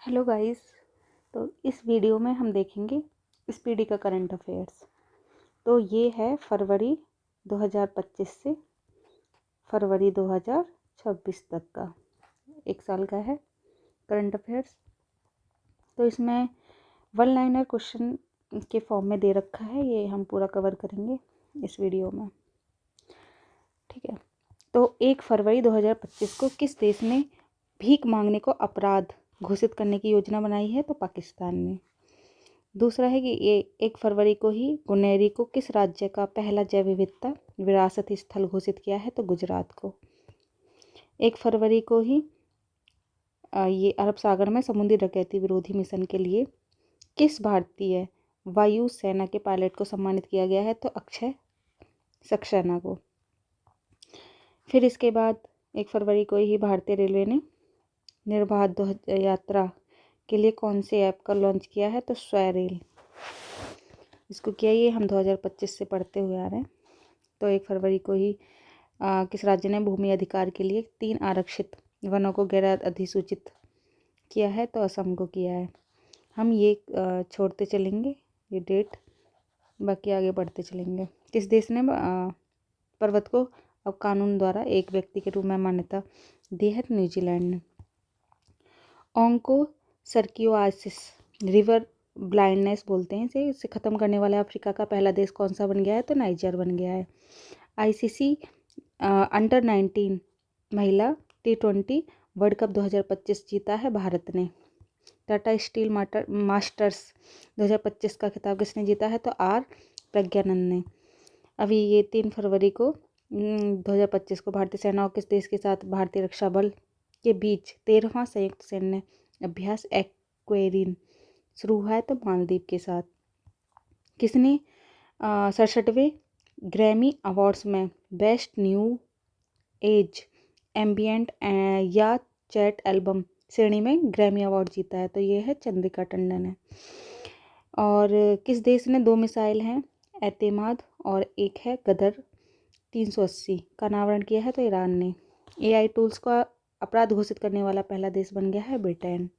Hello guys. तो इस video में हम देखेंगे स्पीडी का करंट अफेयर्स। तो ये है फरवरी 2025 से फरवरी 2026 तक का, एक साल का है करंट अफेयर्स। तो इसमें वन लाइनर क्वेश्चन के फॉर्म में दे रखा है, ये हम पूरा कवर करेंगे इस वीडियो में। ठीक है। तो 1 फरवरी 2025 को किस देश ने भीख मांगने को अपराध घोषित करने की योजना बनाई है? तो पाकिस्तान ने। दूसरा है कि ये 1 फरवरी को ही गुनेरी को किस राज्य का पहला जैव विविधता विरासती स्थल घोषित किया है? तो गुजरात को। 1 फरवरी को ही ये अरब सागर में समुद्री डकैती विरोधी मिशन के लिए किस भारतीय वायु सेना के पायलट को सम्मानित किया गया है? तो अक्षय सक्सेना को। फिर इसके बाद 1 फरवरी को ही भारतीय रेलवे ने निर्बाध यात्रा के लिए कौन से ऐप का लॉन्च किया है? तो स्वरेल। इसको किया, ये हम 2025 से पढ़ते हुए आ रहे हैं। तो 1 फरवरी को ही किस राज्य ने भूमि अधिकार के लिए 3 आरक्षित वनों को गैर अधिसूचित किया है? तो असम को किया है। हम ये छोड़ते चलेंगे ये डेट, बाकी आगे बढ़ते चलेंगे। किस देश ने पर्वत को अब कानून द्वारा एक व्यक्ति के रूप में मान्यता दी है? तो न्यूजीलैंड ने। ओंको सर्कियोसिस रिवर ब्लाइंडनेस बोलते हैं इसे ख़त्म करने वाला अफ्रीका का पहला देश कौन सा बन गया है? तो नाइजर बन गया है। आईसीसी अंडर 19 महिला T20 वर्ल्ड कप 2025 जीता है भारत ने। टाटा स्टील मास्टर्स 2025 का खिताब किसने जीता है? तो आर प्रज्ञानंद ने। अभी ये 3 फरवरी को 2025 को भारतीय सेना और किस देश के साथ भारतीय रक्षा बल के बीच 13वां संयुक्त सैन्य अभ्यास एक्वेरिन शुरू हुआ है? तो मालदीव के साथ। किसने 67वें ग्रैमी अवार्ड्स में बेस्ट न्यू एज एम्बियंट या चैट एल्बम श्रेणी में ग्रैमी अवार्ड जीता है? तो ये है चंद्रिका टंडन है। और किस देश ने 2 मिसाइल हैं एतेमाद और एक है गदर 380 का अनावरण किया है? तो ईरान ने। AI टूल्स का अपराध घोषित करने वाला पहला देश बन गया है ब्रिटेन।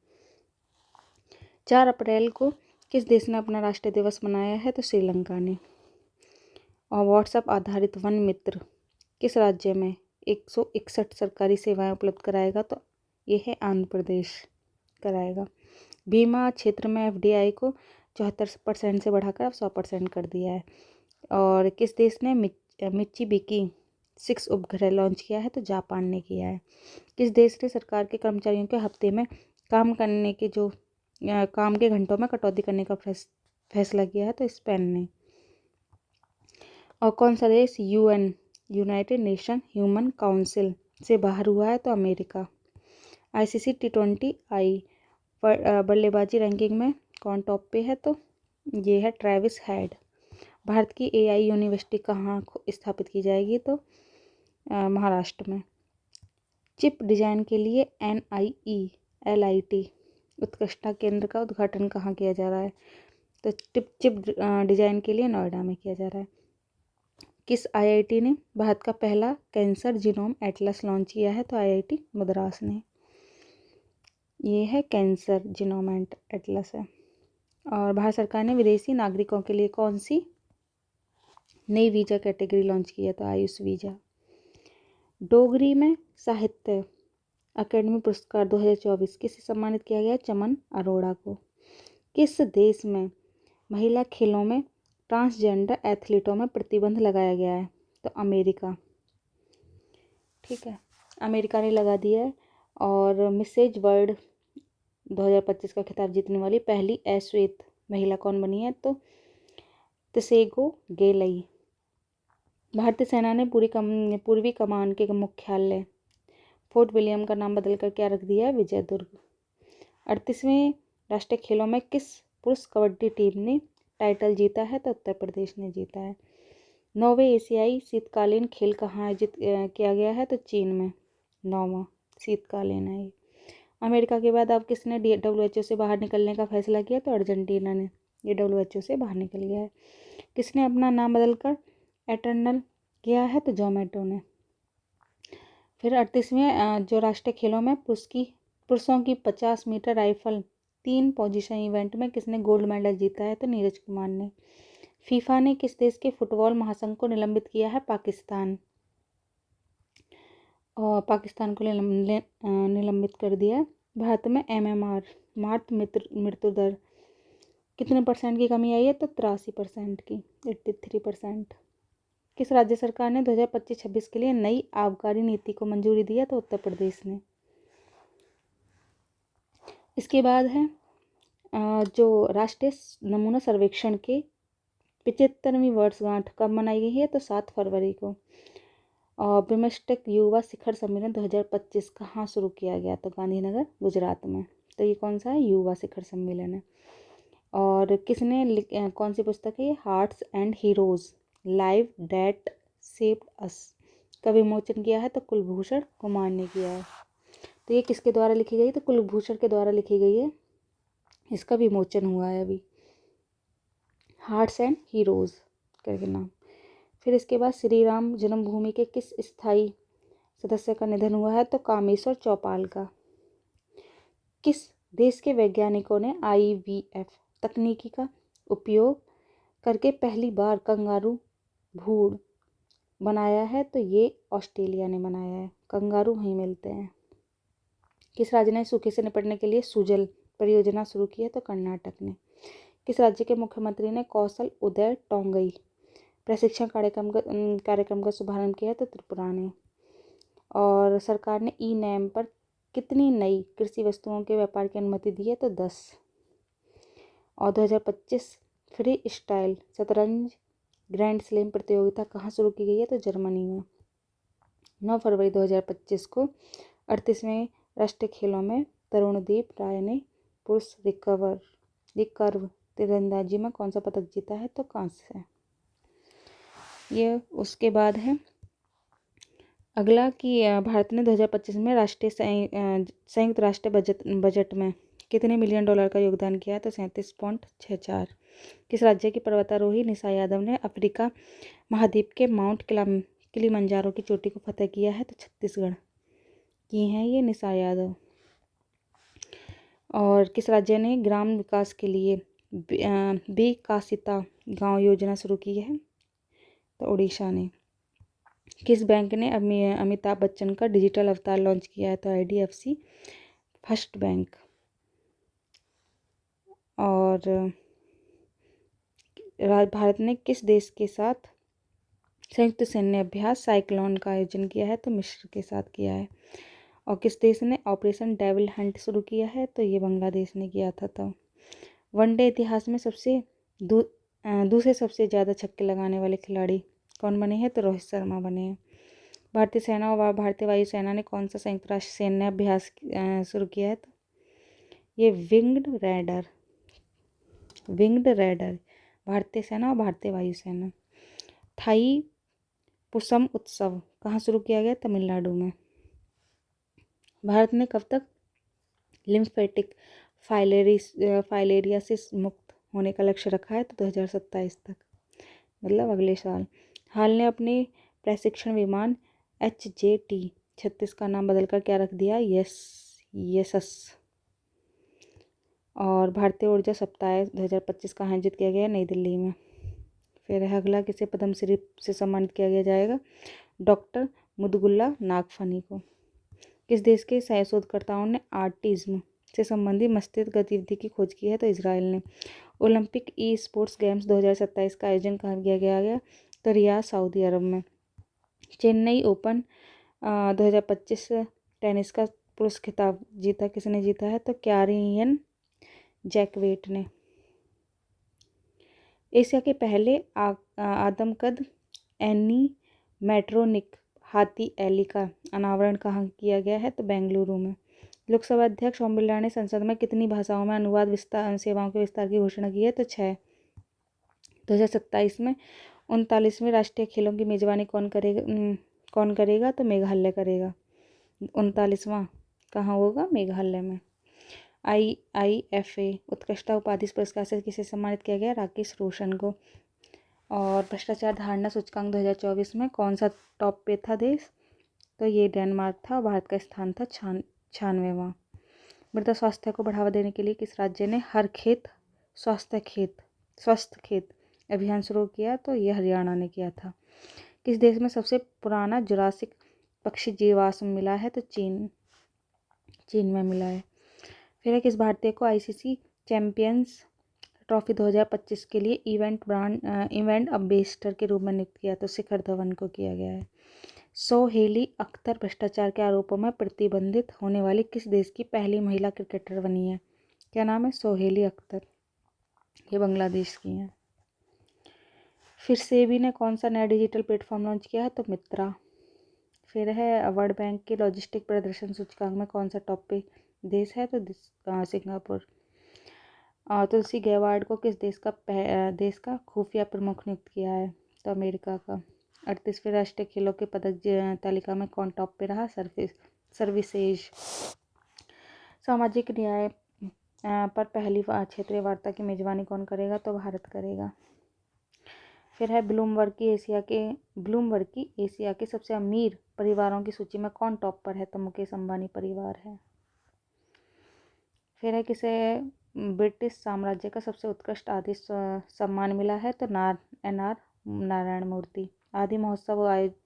4 अप्रैल को किस देश ने अपना राष्ट्रीय दिवस मनाया है? तो श्रीलंका ने। और व्हाट्सएप आधारित वन मित्र किस राज्य में 161 सरकारी सेवाएं उपलब्ध कराएगा? तो ये है आंध्र प्रदेश कराएगा। बीमा क्षेत्र में FDI को 74% से बढ़ाकर अब 100% कर दिया है। और किस देश ने मित्सुबिशी 6 उपग्रह लॉन्च किया है? तो जापान ने किया है। किस देश ने सरकार के कर्मचारियों के हफ्ते में काम करने के काम के घंटों में कटौती करने का फैसला किया है? तो स्पेन ने। और कौन सा देश यूनाइटेड नेशन ह्यूमन काउंसिल से बाहर हुआ है? तो अमेरिका। ICC T20 बल्लेबाजी रैंकिंग में कौन टॉप पे है? तो ये है ट्रेविस हेड। भारत की AI यूनिवर्सिटी कहाँ स्थापित की जाएगी? तो महाराष्ट्र में। चिप डिजाइन के लिए NIELIT उत्कृष्टता केंद्र का उद्घाटन कहाँ किया जा रहा है? तो चिप डिजाइन के लिए नोएडा में किया जा रहा है। किस IIT ने भारत का पहला कैंसर जीनोम एटलस लॉन्च किया है? तो IIT मद्रास ने। ये है कैंसर जीनोम एटलस है। और भारत सरकार ने विदेशी नागरिकों के लिए कौन सी नई वीज़ा कैटेगरी लॉन्च की है? तो आयुष वीज़ा। डोगरी में साहित्य अकेडमी पुरस्कार 2024 किसे सम्मानित किया गया? चमन अरोड़ा को। किस देश में महिला खेलों में ट्रांसजेंडर एथलीटों में प्रतिबंध लगाया गया है? तो अमेरिका। ठीक है, अमेरिका ने लगा दिया है। और मिसेज वर्ल्ड 2025 का खिताब जीतने वाली पहली अश्वेत महिला कौन बनी है? तो त्सेगो गेलई। भारतीय सेना ने पूर्वी कमान के मुख्यालय फोर्ट विलियम का नाम बदलकर क्या रख दिया है? विजय दुर्ग। 38वें राष्ट्रीय खेलों में किस पुरुष कबड्डी टीम ने टाइटल जीता है? तो उत्तर प्रदेश ने जीता है। 9वें एशियाई शीतकालीन खेल कहाँ आयोजित किया गया है? तो चीन में 9वां शीतकालीन है। अमेरिका के बाद अब किसने WHO से बाहर निकलने का फैसला किया? तो अर्जेंटीना ने ये WHO से बाहर निकल गया है। किसने अपना नाम बदलकर एटर्नल किया है? तो जोमेटो ने। फिर 38वें जो राष्ट्रीय खेलों में पुरुषों की 50 मीटर राइफल 3 पोजीशन इवेंट में किसने गोल्ड मेडल जीता है? तो नीरज कुमार ने। फीफा ने किस देश के फुटबॉल महासंघ को निलंबित किया है? पाकिस्तान। और पाकिस्तान को निलंबित कर दिया है। भारत में MMR मातृ मृत्यु दर कितने % की कमी आई है? तो 83% की, 83%। किस राज्य सरकार ने 2025-26 के लिए नई आबकारी नीति को मंजूरी दी है? तो उत्तर प्रदेश ने। इसके बाद है जो राष्ट्रीय नमूना सर्वेक्षण के 75वीं वर्षगांठ कब मनाई गई है? तो 7 फरवरी को। और बिमस्टेक युवा शिखर सम्मेलन 2025 कहाँ शुरू किया गया? तो गांधीनगर, गुजरात में। तो ये कौन सा है? युवा शिखर सम्मेलन है। और किसने कौन सी पुस्तक है? Hearts and heroes lives that shaped us का विमोचन किया है? तो कुलभूषण कुमार ने किया है। तो ये किसके द्वारा लिखी गई? तो कुलभूषण के द्वारा लिखी गई है। इसका विमोचन हुआ है अभी, हार्ट्स एंड हीरोज करके नाम। फिर इसके बाद श्री राम जन्मभूमि के किस स्थायी सदस्य का निधन हुआ है? तो कामेश्वर चौपाल का। किस देश के वैज्ञानिकों ने IVF तकनीकी का उपयोग करके पहली बार कंगारू भ्रूण बनाया है? तो ये ऑस्ट्रेलिया ने बनाया है। कंगारू वहीं मिलते हैं। किस राज्य ने सूखे से निपटने के लिए सुजल परियोजना शुरू की है? तो कर्नाटक ने। किस राज्य के मुख्यमंत्री ने कौशल उदय टोंगई प्रशिक्षण कार्यक्रम का शुभारंभ किया है? तो त्रिपुरा ने। और सरकार ने E-NAM पर कितनी नई कृषि वस्तुओं के व्यापार की अनुमति दी है? तो 10। और 2025 फ्री स्टाइल शतरंज ग्रैंड स्लैम प्रतियोगिता कहाँ शुरू की गई है? तो जर्मनी में। 9 फरवरी 2025 को 38वें राष्ट्रीय खेलों में तरुणदीप राय ने पुरुष रिकर्व तीरंदाजी में कौन सा पदक जीता है? तो कांस्य। ये उसके बाद है अगला कि भारत ने 2025 में राष्ट्रीय संयुक्त राष्ट्र बजट में कितने मिलियन डॉलर का योगदान किया है? तो 37.64। किस राज्य की पर्वतारोही निशा यादव ने अफ्रीका महाद्वीप के माउंट किलिमंजारो की चोटी को फतह किया है? तो छत्तीसगढ़ की हैं ये निशा यादव। और किस राज्य ने ग्राम विकास के लिए विकासिता गांव योजना शुरू की है? तो उड़ीसा ने। किस बैंक ने अमिताभ बच्चन का डिजिटल अवतार लॉन्च किया है? तो IDFC फर्स्ट बैंक। और भारत ने किस देश के साथ संयुक्त सैन्य अभ्यास साइक्लोन का आयोजन किया है? तो मिस्र के साथ किया है। और किस देश ने ऑपरेशन डेविल हंट शुरू किया है? तो ये बांग्लादेश ने किया था। तो वनडे इतिहास में दूसरे सबसे ज़्यादा छक्के लगाने वाले खिलाड़ी कौन बने हैं? तो रोहित शर्मा बने हैं। भारतीय सेना और भारतीय वायुसेना ने कौन सा संयुक्त राष्ट्र सैन्य अभ्यास शुरू किया है? तो ये विंग्ड रैडर भारतीय सेना और भारतीय वायुसेना। थाई पुसम उत्सव कहाँ शुरू किया गया? तमिलनाडु में। भारत ने कब तक लिम्फेटिक फाइलेरियासिस मुक्त होने का लक्ष्य रखा है? तो 2027 तक, मतलब अगले साल। हाल ने अपने प्रशिक्षण विमान HJT-36 का नाम बदलकर क्या रख दिया? यशस। और भारतीय ऊर्जा सप्ताह 2025 का आयोजित किया गया नई दिल्ली में। फिर अगला किसे पद्मश्री से सम्मानित किया जाएगा? डॉक्टर मुदगुल्ला नागफनी को। किस देश के शोधकर्ताओं ने ऑटिज्म से संबंधित मस्तिष्क गतिविधि की खोज की है? तो इजराइल ने। ओलंपिक स्पोर्ट्स गेम्स 2027 का आयोजन कहाँ किया गया? तो रियाद, सऊदी अरब में। चेन्नई ओपन 2025 टेनिस का पुरुष खिताब किसने जीता है? तो कैरियन जैकवेट ने। एशिया के पहले आदमकद एनीमेट्रोनिक हाथी एली का अनावरण कहाँ किया गया है? तो बेंगलुरु में। लोकसभा अध्यक्ष ओम बिरला ने संसद में कितनी भाषाओं में अनुवाद सेवाओं के विस्तार की घोषणा की है? तो 6। 2027 में 39वें राष्ट्रीय खेलों की मेजबानी कौन करेगा? तो मेघालय करेगा। 39वां कहाँ होगा? मेघालय में। IIFA उत्कृष्टता उपाधि पुरस्कार से किसे सम्मानित किया गया? राकेश रोशन को। और भ्रष्टाचार धारणा सूचकांक 2024 में कौन सा टॉप पे था देश? तो ये डेनमार्क था। और भारत का स्थान था 96वां। मृदा स्वास्थ्य को बढ़ावा देने के लिए किस राज्य ने हर खेत स्वस्थ खेत अभियान शुरू किया? तो ये हरियाणा ने किया था। किस देश में सबसे पुराना जुरासिक पक्षी जीवाश्म मिला है? तो चीन में मिला है। फिर है किस भारतीय को आईसीसी चैंपियंस ट्रॉफी 2025 के लिए इवेंट अम्बेसडर के रूप में नियुक्त किया? तो शिखर धवन को किया गया है। सोहेली अख्तर भ्रष्टाचार के आरोपों में प्रतिबंधित होने वाली किस देश की पहली महिला क्रिकेटर बनी है? क्या नाम है? सोहेली अख्तर। ये बांग्लादेश की हैं। फिर सेबी ने कौन सा नया डिजिटल प्लेटफॉर्म लॉन्च किया है? तो मित्रा। फिर है वर्ल्ड बैंक के लॉजिस्टिक प्रदर्शन सूचकांक में कौन सा टॉप पे देश है? तो सिंगापुर। तुलसी गैवार्ड को किस देश का खुफिया प्रमुख नियुक्त किया है? तो अमेरिका का। 38वें राष्ट्रीय खेलों के पदक तालिका में कौन टॉप पे रहा? सर्विसेज। सामाजिक न्याय पर पहली क्षेत्रीय वार्ता की मेजबानी कौन करेगा? तो भारत करेगा। फिर है ब्लूमबर्ग की एशिया के सबसे अमीर परिवारों की सूची में कौन टॉप पर है? तो मुकेश अंबानी परिवार है। फिर है किसे ब्रिटिश साम्राज्य का सबसे उत्कृष्ट आदि सम्मान मिला है? तो NR नारायण मूर्ति। आदि महोत्सव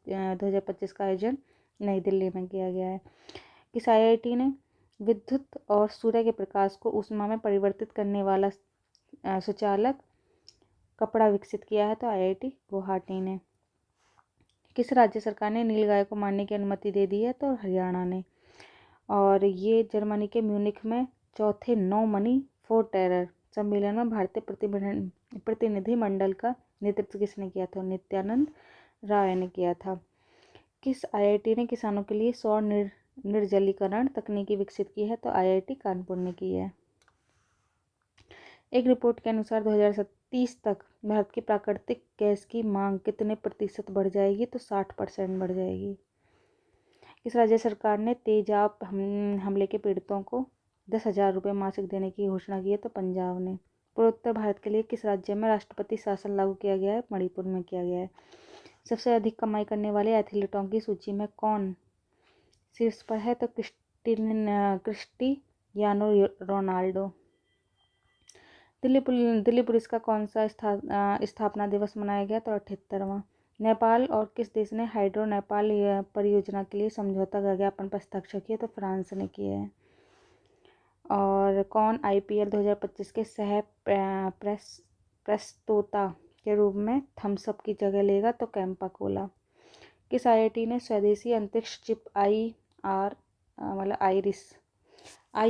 2025 का आयोजन नई दिल्ली में किया गया है। किस IIT ने विद्युत और सूर्य के प्रकाश को ऊष्मा में परिवर्तित करने वाला सुचालक कपड़ा विकसित किया है? तो IIT गुवाहाटी ने। किस राज्य सरकार ने नीलगाय को मारने की अनुमति दे दी है? तो हरियाणा ने। और ये जर्मनी के म्यूनिख में चौथे नो मनी फॉर टेरर सम्मेलन में भारतीय प्रतिनिधिमंडल का नेतृत्व किसने किया था? नित्यानंद राय ने किया था। किस IIT ने किसानों के लिए सौर निर्जलीकरण तकनीकी विकसित की है? तो IIT कानपुर ने की है। एक रिपोर्ट के अनुसार 2030 तक भारत की प्राकृतिक गैस की मांग कितने प्रतिशत बढ़ जाएगी? तो 60% बढ़ जाएगी। किस राज्य सरकार ने तेजाब हमले के पीड़ितों को 10,000 रुपये मासिक देने की घोषणा की है? तो पंजाब ने। पूर्वोत्तर भारत के लिए किस राज्य में राष्ट्रपति शासन लागू किया गया है? मणिपुर में किया गया है। सबसे अधिक कमाई करने वाले एथलीटों की सूची में कौन शीर्ष पर है? तो क्रिस्टियानो रोनाल्डो। दिल्ली पुलिस का कौन सा स्थापना दिवस मनाया गया? तो 78वां। नेपाल और किस देश ने हाइड्रो नेपाल परियोजना के लिए समझौता का ज्ञापन पर हस्ताक्षर किया? तो फ्रांस ने किया है। और कौन IPL 2025 के सह प्रस्तोता के रूप में थम्स अप की जगह लेगा? तो कैंपा कोला। किस IIT ने स्वदेशी अंतरिक्ष चिप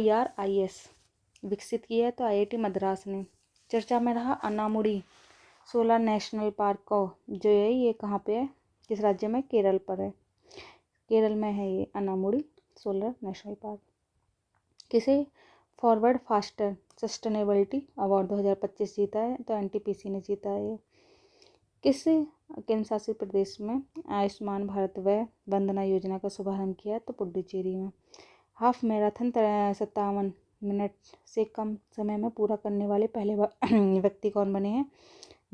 IRIS विकसित की है? तो IIT मद्रास ने। चर्चा में रहा अनामुड़ी सोलर नेशनल पार्क जो है ये कहाँ पे है? किस राज्य में? केरल पर है। केरल में है ये अनामुड़ी सोलर नेशनल पार्क। किसे फॉरवर्ड फास्टर सस्टेनेबिलिटी अवार्ड 2025 जीता है? तो NTPC ने जीता है। किस केंद्र शासित प्रदेश में आयुष्मान भारत वय वंदना योजना का शुभारंभ किया? तो पुडुचेरी में। हाफ मैराथन 57 मिनट से कम समय में पूरा करने वाले पहले व्यक्ति कौन बने हैं?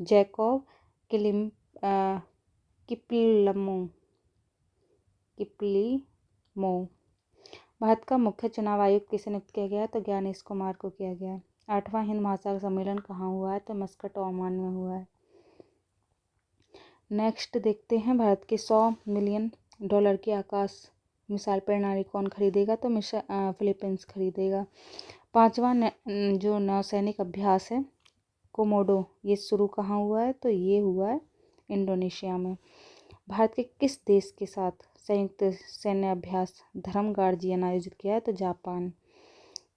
जैकब किप्लिमो। भारत का मुख्य चुनाव आयुक्त किसे नियुक्त किया गया? तो ज्ञानेश कुमार को किया गया। 8वां हिंद महासागर सम्मेलन कहाँ हुआ है? तो मस्कट ओमान में हुआ है। नेक्स्ट देखते हैं भारत के $100 मिलियन की आकाश मिसाइल प्रणाली कौन खरीदेगा? तो फिलीपींस खरीदेगा। 5वां जो नौसैनिक अभ्यास है कोमोडो ये शुरू कहाँ हुआ है? तो ये हुआ है इंडोनेशिया में। भारत के किस देश के साथ संयुक्त सैन्य अभ्यास धर्म गार्जियन आयोजित किया है? तो जापान।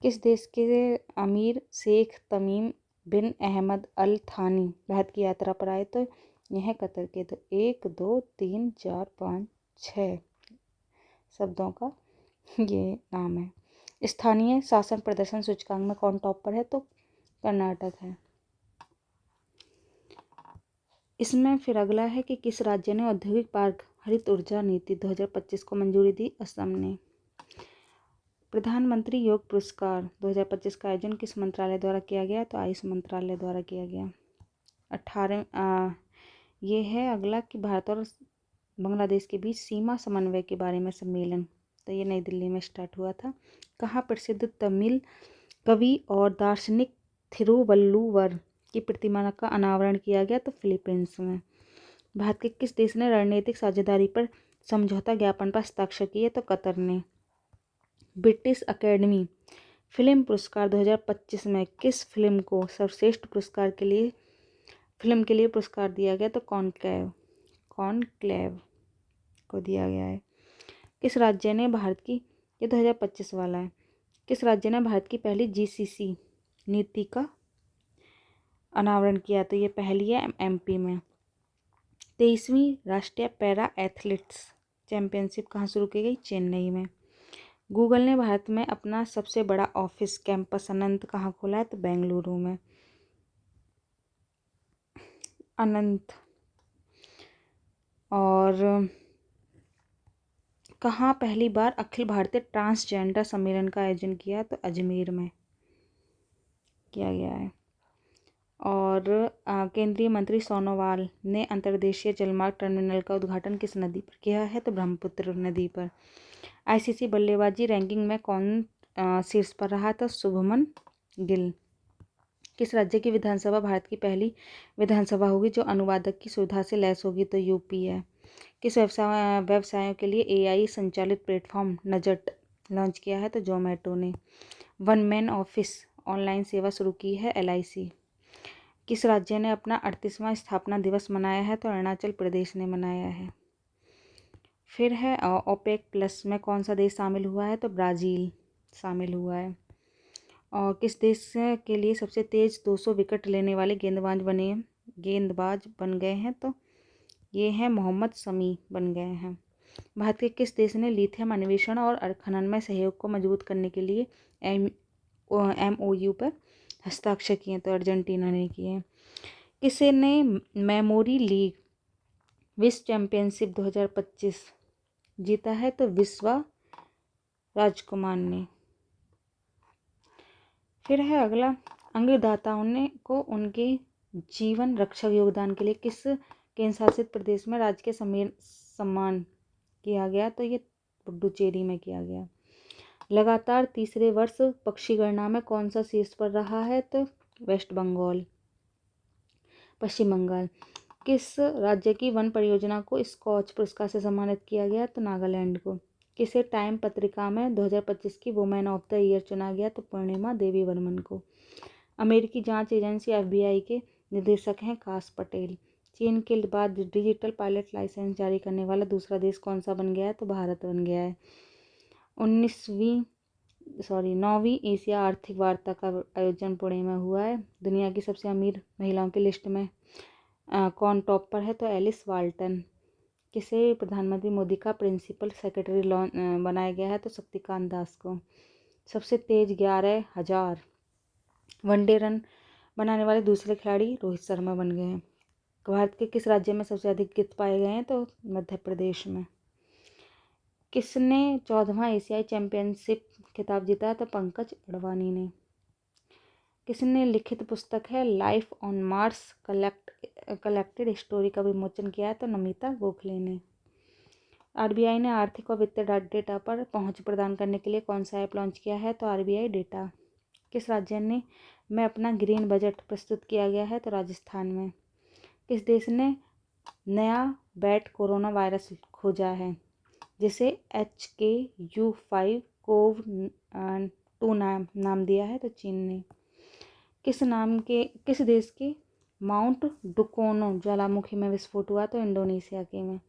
किस देश के अमीर शेख तमीम बिन अहमद अल थानी भारत की यात्रा पर आए? तो यह कतर के। तो 1 2 3 4 5 6 शब्दों का ये नाम है। स्थानीय शासन प्रदर्शन सूचकांक में कौन टॉप पर है? तो कर्नाटक है। इसमें फिर अगला है कि किस राज्य ने औद्योगिक पार्क हरित ऊर्जा नीति 2025 को मंजूरी दी? असम ने। प्रधानमंत्री योग पुरस्कार 2025 का आयोजन किस मंत्रालय द्वारा किया गया? तो आयुष मंत्रालय द्वारा किया गया। 18 ये है अगला कि भारत और बांग्लादेश के बीच सीमा समन्वय के बारे में सम्मेलन। तो ये नई दिल्ली में स्टार्ट हुआ था। कहाँ प्रसिद्ध तमिल कवि और दार्शनिक थिरुवल्लुवर की प्रतिमा का अनावरण किया गया? तो फिलीपींस में। भारत के किस देश ने रणनीतिक साझेदारी पर समझौता ज्ञापन पर हस्ताक्षर किए? तो कतर ने। ब्रिटिश अकेडमी फिल्म पुरस्कार 2025 में किस फिल्म को सर्वश्रेष्ठ फिल्म के लिए पुरस्कार दिया गया? तो कॉन्क्लेव को दिया गया है। किस राज्य ने भारत की, ये 2025 वाला है, किस राज्य ने भारत की पहली जीसीसी नीति का अनावरण किया? तो ये पहली है एमपी में। 23वीं राष्ट्रीय पैरा एथलीट्स चैंपियनशिप कहाँ शुरू की गई? चेन्नई में। गूगल ने भारत में अपना सबसे बड़ा ऑफिस कैंपस अनंत कहाँ खोला है? तो बेंगलुरु में। अनंत। और कहाँ पहली बार अखिल भारतीय ट्रांसजेंडर सम्मेलन का आयोजन किया? तो अजमेर में किया गया है। और केंद्रीय मंत्री सोनोवाल ने अंतर्देशीय जलमार्ग टर्मिनल का उद्घाटन किस नदी पर किया है? तो ब्रह्मपुत्र नदी पर। आईसीसी बल्लेबाजी रैंकिंग में कौन शीर्ष पर रहा? था शुभमन गिल। किस राज्य की विधानसभा भारत की पहली विधानसभा होगी जो अनुवादक की सुविधा से लैस होगी? तो यूपी है। किस व्यवसायों के लिए एआई संचालित प्लेटफॉर्म नजट लॉन्च किया है? तो जोमेटो ने। वन मैन ऑफिस ऑनलाइन सेवा शुरू की है एलआईसी। किस राज्य ने अपना 38वां स्थापना दिवस मनाया है? तो अरुणाचल प्रदेश ने मनाया है। फिर है ओपेक प्लस में कौन सा देश शामिल हुआ है? तो ब्राज़ील शामिल हुआ है। और किस देश के लिए सबसे तेज 200 विकेट लेने वाले गेंदबाज बन गए हैं? तो ये हैं मोहम्मद शमी बन गए हैं। भारत के किस देश ने लिथियम अन्वेषण और खनन में सहयोग को मजबूत करने के लिए एमओयू पर हस्ताक्षर किए? तो अर्जेंटीना ने किए। किसे ने मेमोरी लीग विश्व चैंपियनशिप 2025 जीता है? तो विश्वा राजकुमार ने। फिर है अगला, अंगदाताओं को उनके जीवन रक्षक योगदान के लिए किस केंद्र शासित प्रदेश में राजकीय सम्मान किया गया? तो ये पुडुचेरी में किया गया। लगातार तीसरे वर्ष पक्षी गणना में कौन सा शीर्ष पर रहा है? तो पश्चिम बंगाल। किस राज्य की वन परियोजना को स्कॉच पुरस्कार से सम्मानित किया गया? तो नागालैंड को। किसे टाइम पत्रिका में 2025 की वुमेन ऑफ द ईयर चुना गया? तो पूर्णिमा देवी वर्मन को। अमेरिकी जांच एजेंसी एफबीआई के निदेशक हैं काश पटेल। चीन के बाद डिजिटल पायलट लाइसेंस जारी करने वाला दूसरा देश कौन सा बन गया है? तो भारत बन गया है। 9वीं एशिया आर्थिक वार्ता का आयोजन पुणे में हुआ है। दुनिया की सबसे अमीर महिलाओं की लिस्ट में कौन टॉप पर है? तो एलिस वाल्टन। किसे प्रधानमंत्री मोदी का प्रिंसिपल सेक्रेटरी बनाया गया है? तो शक्तिकांत दास को। सबसे तेज 11,000 वनडे रन बनाने वाले दूसरे खिलाड़ी रोहित शर्मा बन गए हैं। भारत के किस राज्य में सबसे अधिक गिद्ध पाए गए हैं? तो मध्य प्रदेश में। किसने 14वां एशियाई चैंपियनशिप खिताब जीता? तो पंकज अडवाणी ने। किसने लिखित पुस्तक है life on Mars collected story का विमोचन किया है? तो नमिता गोखले ने। आरबीआई ने आर्थिक और वित्तीय डेटा पर पहुंच प्रदान करने के लिए कौन सा ऐप लॉन्च किया है? तो आरबीआई डेटा। किस राज्य में अपना ग्रीन बजट प्रस्तुत किया गया है? तो राजस्थान में। किस देश ने नया बैट कोरोना वायरस खोजा है जिसे HKU5CoV-2 नाम दिया है? तो चीन ने। किस देश के माउंट डुकोनो ज्वालामुखी में विस्फोट हुआ? तो इंडोनेशिया के में।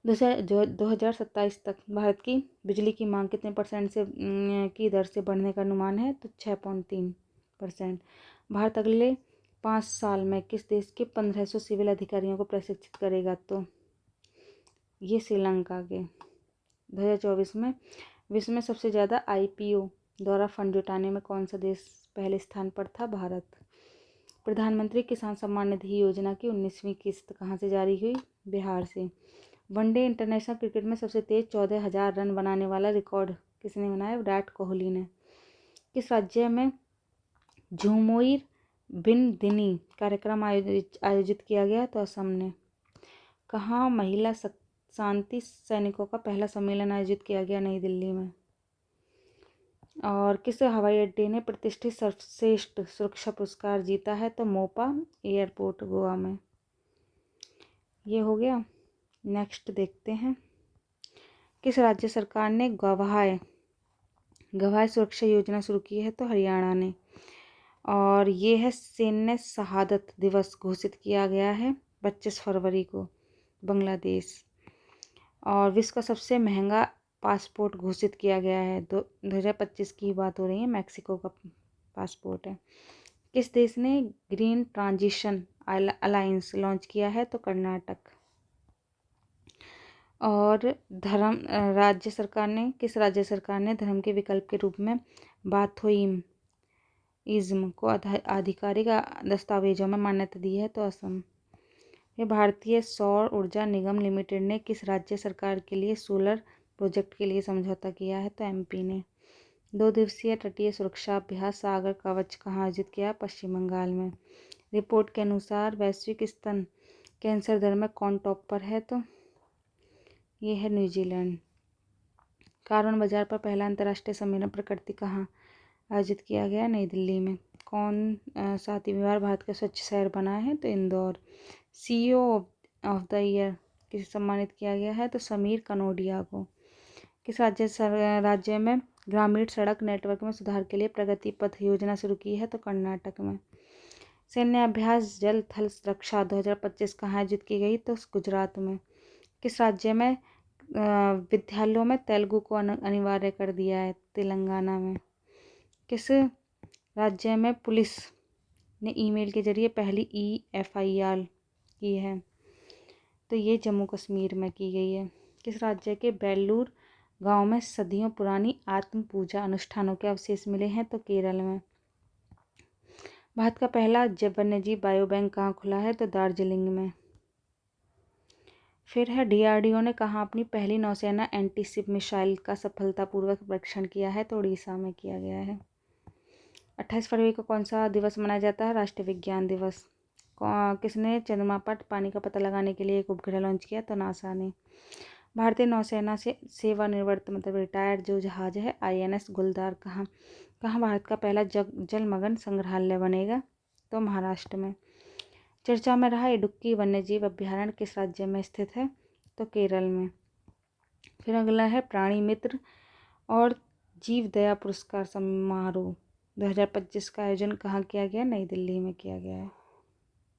2027 तक भारत की बिजली की मांग कितने परसेंट से की दर से बढ़ने का अनुमान है? तो 6.3%। भारत अगले 5 साल में किस देश के 1500 सिविल अधिकारियों को प्रशिक्षित करेगा? तो ये श्रीलंका के। 2024 में विश्व में सबसे ज़्यादा IPO द्वारा फंड जुटाने में कौन सा देश पहले स्थान पर था? भारत। प्रधानमंत्री किसान सम्मान निधि योजना की 19वीं किस्त कहाँ से जारी हुई? बिहार से। वनडे इंटरनेशनल क्रिकेट में सबसे तेज 14,000 रन बनाने वाला रिकॉर्ड किसने बनाया? विराट कोहली ने। किस राज्य में झुमोइर बिन दिनी कार्यक्रम आयोजित किया गया? तो असम ने। कहाँ महिला शांति सैनिकों का पहला सम्मेलन आयोजित किया गया? नई दिल्ली में। और किस हवाई अड्डे ने प्रतिष्ठित सर्वश्रेष्ठ सुरक्षा पुरस्कार जीता है? तो मोपा एयरपोर्ट गोवा में। ये हो गया। नेक्स्ट देखते हैं, किस राज्य सरकार ने गवाह सुरक्षा योजना शुरू की है? तो हरियाणा ने। और ये है सैन्य शहादत दिवस घोषित किया गया है 25 फरवरी को बांग्लादेश। और विश्व का सबसे महंगा पासपोर्ट घोषित किया गया है, 2025 की बात हो रही है, मैक्सिको का पासपोर्ट है। किस देश ने ग्रीन ट्रांजिशन अलायंस लॉन्च किया है? तो कर्नाटक। और किस राज्य सरकार ने धर्म के विकल्प के रूप में बाथोइज्म को आधिकारिक दस्तावेजों में मान्यता दी है? तो असम। ये भारतीय सौर ऊर्जा निगम लिमिटेड ने किस राज्य सरकार के लिए सोलर प्रोजेक्ट के लिए समझौता किया है? तो एमपी ने। 2 दिवसीय तटीय सुरक्षा अभ्यास सागर कवच कहाँ आयोजित किया? पश्चिम बंगाल में। रिपोर्ट के अनुसार वैश्विक स्तन कैंसर दर में कौन टॉप पर है? तो ये है न्यूजीलैंड। कार्बन बाजार पर पहला अंतर्राष्ट्रीय सम्मेलन प्रकृति कहाँ आयोजित किया गया? नई दिल्ली में। कौन 7वीं बार भारत का स्वच्छ शहर बना है? तो Indore. CEO of the year किसे सम्मानित किया गया है? तो समीर कनोडिया को। किस राज्य में ग्रामीण सड़क नेटवर्क में सुधार के लिए प्रगति पथ योजना शुरू की है? तो कर्नाटक में। सैन्य अभ्यास जल थल रक्षा 2025 कहाँ आयोजित की गई? तो गुजरात में। किस राज्य में विद्यालयों में तेलुगु को अनिवार्य कर दिया है? तेलंगाना में। किस राज्य में पुलिस ने ईमेल के जरिए पहली FIR की है? तो ये जम्मू कश्मीर में की गई है। किस राज्य के बेल्लूर गांव में सदियों पुरानी आत्म पूजा अनुष्ठानों के अवशेष मिले हैं? तो केरल में। भारत का पहला वन्यजीव बायो बैंक कहाँ खुला है? तो दार्जिलिंग में। फिर है DRDO ने कहाँ अपनी पहली नौसेना एंटीशिप मिसाइल का सफलतापूर्वक परीक्षण किया है? तो उड़ीसा में किया गया है। 28 फरवरी को कौन सा दिवस मनाया जाता है? राष्ट्रीय विज्ञान दिवस। किसने चंद्रमा पर पानी का पता लगाने के लिए एक उपग्रह लॉन्च किया? तो नासा ने। भारतीय नौसेना से सेवानिवृत्त मतलब रिटायर्ड जो जहाज है INS गुलदार कहाँ भारत का पहला जलमग्न संग्रहालय बनेगा? तो महाराष्ट्र में। चर्चा में रहा इडुक्की वन्यजीव अभ्यारण्य किस राज्य में स्थित है? तो केरल में। फिर अगला है प्राणी मित्र और जीव दया पुरस्कार समारोह 2025 का आयोजन कहाँ किया गया? नई दिल्ली में किया गया है।